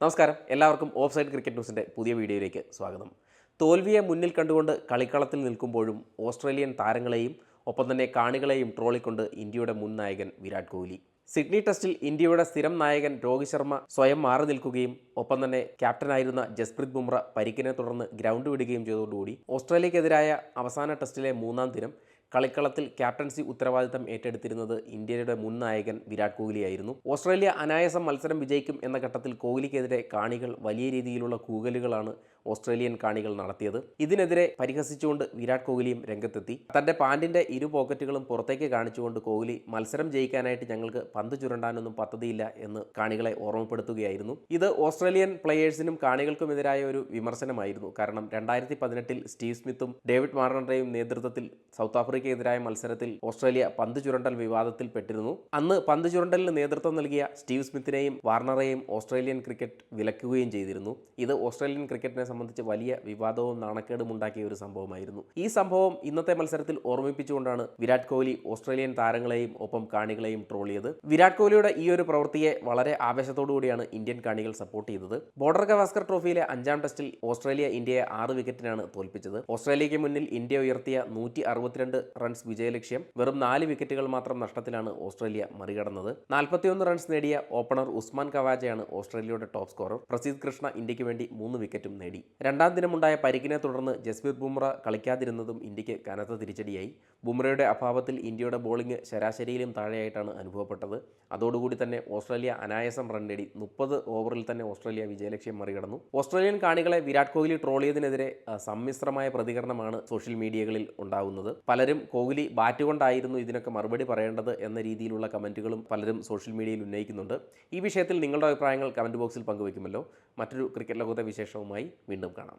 നമസ്കാരം, എല്ലാവർക്കും of side cricket ന്യൂസിൻ്റെ പുതിയ വീഡിയോയിലേക്ക് സ്വാഗതം. തോൽവിയെ മുന്നിൽ കണ്ടുകൊണ്ട് കളിക്കളത്തിൽ നിൽക്കുമ്പോഴും ഓസ്ട്രേലിയൻ താരങ്ങളെയും ഒപ്പം തന്നെ കാണികളെയും ട്രോളിക്കൊണ്ട് ഇന്ത്യയുടെ മുൻ നായകൻ വിരാട് കോഹ്ലി. സിഡ്നി ടെസ്റ്റിൽ ഇന്ത്യയുടെ സ്ഥിരം നായകൻ രോഹിത് ശർമ്മ സ്വയം മാറി നിൽക്കുകയും ഒപ്പം തന്നെ ക്യാപ്റ്റനായിരുന്ന ജസ്പ്രീത് ബുംറ പരിക്കിനെ തുടർന്ന് ഗ്രൗണ്ട് വിടുകയും ചെയ്തതോടുകൂടി ഓസ്ട്രേലിയക്കെതിരായ അവസാന ടെസ്റ്റിലെ മൂന്നാം ദിനം കളിക്കളത്തിൽ ക്യാപ്റ്റൻസി ഉത്തരവാദിത്തം ഏറ്റെടുത്തിരുന്നത് ഇന്ത്യയുടെ മുൻ നായകൻ വിരാട് കോഹ്ലിയായിരുന്നു. ഓസ്ട്രേലിയ അനായാസം മത്സരം വിജയിക്കും എന്ന ഘട്ടത്തിൽ കോഹ്ലിക്കെതിരെ കാണികൾ വലിയ രീതിയിലുള്ള കൂകലുകളാണ് ഓസ്ട്രേലിയൻ കാണികൾ നടത്തിയത്. ഇതിനെതിരെ പരിഹസിച്ചുകൊണ്ട് വിരാട് കോഹ്ലിയും രംഗത്തെത്തി. തൻ്റെ പാൻറ്റിൻ്റെ ഇരു പോക്കറ്റുകളും പുറത്തേക്ക് കാണിച്ചുകൊണ്ട് കോഹ്ലി മത്സരം ജയിക്കാനായിട്ട് ഞങ്ങൾക്ക് പന്ത് ചുരണ്ടാനൊന്നും പദ്ധതിയില്ല എന്ന് കാണികളെ ഓർമ്മപ്പെടുത്തുകയായിരുന്നു. ഇത് ഓസ്ട്രേലിയൻ പ്ലെയേഴ്സിനും കാണികൾക്കുമെതിരായ ഒരു വിമർശനമായിരുന്നു. കാരണം 2018 സ്റ്റീവ് സ്മിത്തും ഡേവിഡ് വാർണറുടെയും നേതൃത്വത്തിൽ സൗത്ത് ആഫ്രിക്കയ്ക്കെതിരായ മത്സരത്തിൽ ഓസ്ട്രേലിയ പന്ത് ചുരണ്ടൽ വിവാദത്തിൽ പെട്ടിരുന്നു. അന്ന് പന്ത് ചുരണ്ടലിന് നേതൃത്വം നൽകിയ സ്റ്റീവ് സ്മിത്തിനെയും വാർണറെയും ഓസ്ട്രേലിയൻ ക്രിക്കറ്റ് വിലക്കുകയും ചെയ്തിരുന്നു. ഇത് ഓസ്ട്രേലിയൻ ക്രിക്കറ്റിനെ സംബന്ധിച്ച് വലിയ വിവാദവും നാണക്കേടും ഉണ്ടാക്കിയ ഒരു സംഭവമായിരുന്നു. ഈ സംഭവം ഇന്നത്തെ മത്സരത്തിൽ ഓർമ്മിപ്പിച്ചുകൊണ്ടാണ് വിരാട് കോഹ്ലി ഓസ്ട്രേലിയൻ താരങ്ങളെയും ഒപ്പം കാണികളെയും ട്രോളിയത്. വിരാട് കോഹ്ലിയുടെ ഈ ഒരു പ്രവൃത്തിയെ വളരെ ആവേശത്തോടുകൂടിയാണ് ഇന്ത്യൻ കാണികൾ സപ്പോർട്ട് ചെയ്തത്. ബോർഡർ ഗവാസ്കർ ട്രോഫിയിലെ 5ാം ടെസ്റ്റിൽ ഓസ്ട്രേലിയ ഇന്ത്യയെ 6 വിക്കറ്റിനാണ് തോൽപ്പിച്ചത്. ഓസ്ട്രേലിയയ്ക്ക് മുന്നിൽ ഇന്ത്യ ഉയർത്തിയ 162 റൺസ് വിജയലക്ഷ്യം വെറും 4 വിക്കറ്റുകൾ മാത്രം നഷ്ടത്തിലാണ് ഓസ്ട്രേലിയ മറികടന്നത്. 41 റൺസ് നേടിയ ഓപ്പണർ ഉസ്മാൻ ഖവാജയാണ് ഓസ്ട്രേലിയയുടെ ടോപ്പ് സ്കോറർ. പ്രസീദ് കൃഷ്ണ ഇന്ത്യക്ക് വേണ്ടി 3 വിക്കറ്റും നേടി. രണ്ടാം ദിനമുണ്ടായ പരിക്കിനെ തുടർന്ന് ജസ്പ്രീത് ബുംറ കളിക്കാതിരുന്നതും ഇന്ത്യക്ക് കനത്ത തിരിച്ചടിയായി. ബുംറയുടെ അഭാവത്തിൽ ഇന്ത്യയുടെ ബോളിംഗ് ശരാശരിയിലും താഴെയായിട്ടാണ് അനുഭവപ്പെട്ടത്. അതോടുകൂടി തന്നെ ഓസ്ട്രേലിയ അനായാസം റൺ നേടി 30 ഓവറിൽ തന്നെ ഓസ്ട്രേലിയ വിജയലക്ഷ്യം മറികടന്നു. ഓസ്ട്രേലിയൻ കാണികളെ വിരാട് കോഹ്ലി ട്രോളിയതിനെതിരെ സമ്മിശ്രമായ പ്രതികരണമാണ് സോഷ്യൽ മീഡിയകളിൽ ഉണ്ടാകുന്നത്. പലരും കോഹ്ലി ബാറ്റ് കൊണ്ടായിരുന്നു ഇതിനൊക്കെ മറുപടി പറയേണ്ടത് എന്ന രീതിയിലുള്ള കമൻറ്റുകളും പലരും സോഷ്യൽ മീഡിയയിൽ ഉന്നയിക്കുന്നുണ്ട്. ഈ വിഷയത്തിൽ നിങ്ങളുടെ അഭിപ്രായങ്ങൾ കമൻറ്റ് ബോക്സിൽ പങ്കുവയ്ക്കുമല്ലോ. മറ്റൊരു ക്രിക്കറ്റ് ലോകത്തെ വിശേഷവുമായി വീണ്ടും കാണാം.